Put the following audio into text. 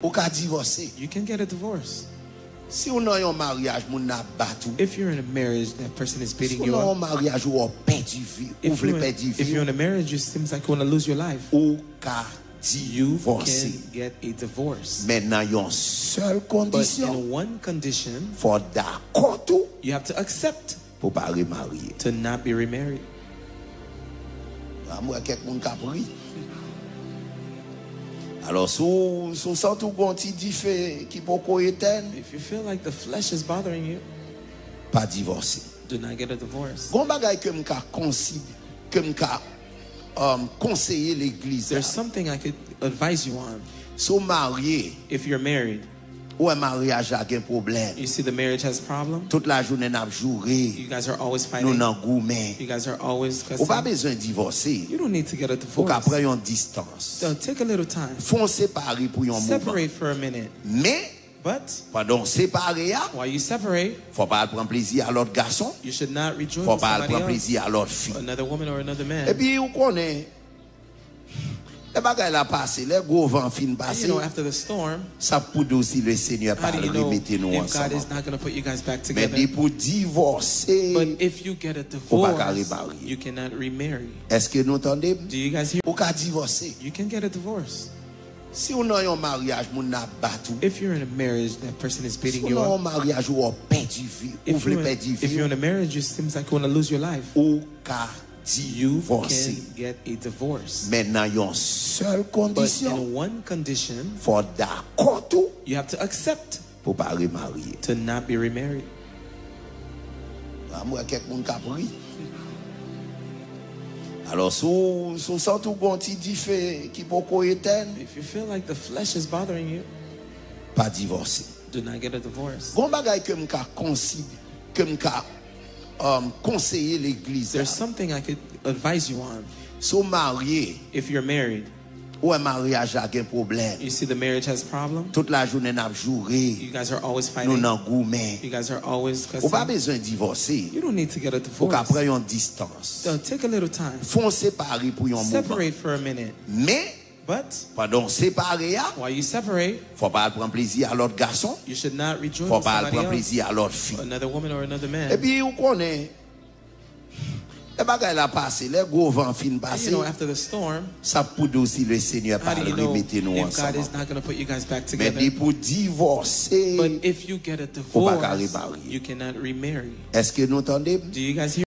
Ou ka divorcer. You can get a divorce. Si on a un mariage, moun na battu. If you're in a marriage, that person is beating Si you on a un up. mariage ou perdu vie, ou If vle you're, perdu if you're vie, in a marriage, it seems like you want to lose your life. ou ka You divorcer. can get a divorce. Maintenant, il y a une seule But condition. in one condition, Faut d'accord tout you have to accept pour pas remarier. to not be remarried. Moi, quelqu'un qui a pris. Alors, sous sent tout bon petit diffé qui peut éteindre, If you feel like the flesh is bothering you, pas divorcer. do not get a divorce. Gon bagay que m'ka conseiller l'église. There's something I could advise you on. So marié, If you're married, ou un mariage a un problème. you see the marriage has problem, Toute la journée n'a joué. you guys are always Nous fighting, n'en gourmet. you guys are always Ou pas cussing. besoin de divorcer. You don't need to get a Ou qu'à divorce. prendre une distance. So take a little time. Font séparer pour un moment. Separate for a minute. Mais But pendant séparer, while you separate, faut pas prendre plaisir à l'autre garçon. you should not rejoice Faut with pas somebody prendre else, plaisir à l'autre fille. another woman or another Et man. puis vous connaissez les bagages la passé, les gros vents fin And passé. you know, after the storm, Ça pour aussi le Seigneur how par do you know remettre nous if God ensemble. is not going to put you guys back Mais together? dit pour divorcer, But if you get a Faut pas divorce, remarier. you cannot remarry. est-ce que nous entendez? Do you guys hear? Ou qu'à divorcer. You can get a divorce. Si on a un mariage, moun na battu. If you're in a marriage, that person is Si beating on you a un up. mariage ou perdu vie, ou If vle you're, perdu if you're vie, in a marriage, it seems like you want to lose your life. ou ka You divorcer. can get a divorce. Maintenant, il y a une seule But condition. in one condition, Faut d'accord tout you have to accept pour pas remarier. to not be remarried. Moi, quelqu'un qui a pris. Alors, sous sent tout bon petit diffé qui peut éteindre, If you feel like the flesh is bothering you, pas divorcer. do not get a divorce. Gon bagay que m'ka conseiller l'église. There's something I could advise you on. So marié, If you're married, ou un mariage a un problème. you see the marriage has problem, Toute la journée n'a joué. you guys are always Nous fighting, n'en gourmet. you guys are always Ou pas cussing. besoin de divorcer. You don't need to get a Ou qu'à divorce. prendre une distance. So take a little time. Font séparer pour un moment. Separate for a minute. Mais But pendant séparer, while you separate, faut pas prendre plaisir à l'autre garçon. you should not rejoice Faut with pas somebody prendre else, plaisir à l'autre fille. another woman or another Et man. puis vous connaissez les bagages la passé, les gros vents fin And you passé. know, after the storm, Ça pour aussi le Seigneur how par do you know remettre nous if God ensemble. is not going to put you guys back Mais together? dit pour divorcer, But if you get a Faut pas divorce, remarier. you cannot remarry. est-ce que nous entendez? Do you guys hear?